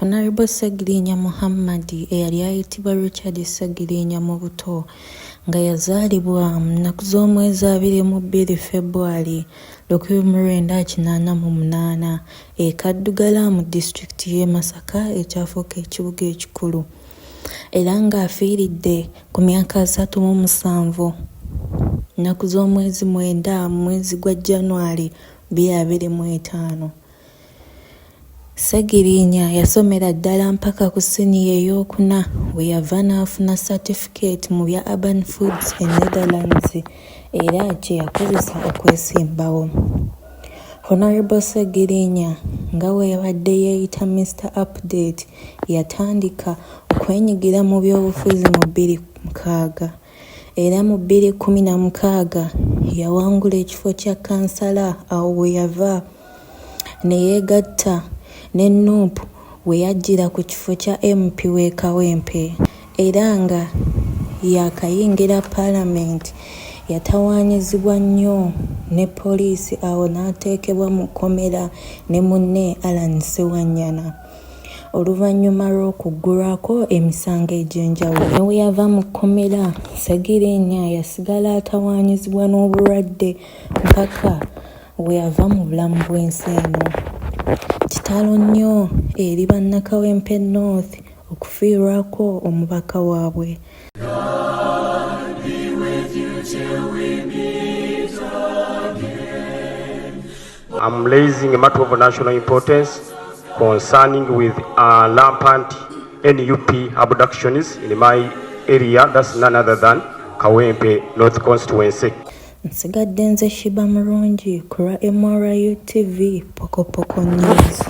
Honorable Ssegirinya Muhammad eyali ayitibwa Richard Ssegirinya mu buto nga yazaalibwa mu nnaku z'omwezi 22 February 1988 e Kaddugala mu disitulikiti y'e Masaka ekyafuuka ekibuga ekikulu era ng'afiiridde ku myaka 37 nnaku z'omwezi 9 mwezi gwa January 2025. Ssegirinya yasomera ddala mpaka ku siniya ey'okuna we yava n'afuna certificate mu bya urban foods e Netherlands era kye yakozesa okwesimbawo. Honorable Ssegirinya nga we yabadde yeeyita Mr. Update yatandika okwenyigira mu by'obufuzi mu 2006 era mu 2016 yawangula ekifo kya kansala awo we yava ne yeegatta ne Nuupu we yajjira ku kifo kya MP w'e Kawempe era nga yakayingira Parliament yatawaanyizibwa nnyo ne poliisi awo n'ateekebwa mu kkomera ne munne Alan Ssewanyana. Oluvannyuma lw'okuggulwako emisango egy'enjawulo ne we yava mu kkomera Ssegirinya yasigala atawaanyizibwa n'obulwadde mpaka we yava mu bulamu bw'ensi eno. Kitalo nnyo eri bannakawempe North okufiirwako omubaka waabwe. I'm raising a matter of national importance concerning with rampant NUP abductions in my area. That's none other than Kawempe North Constituency. Nsigadde nze Shibah mulungi ku lwa MRU TV Pokopoko News.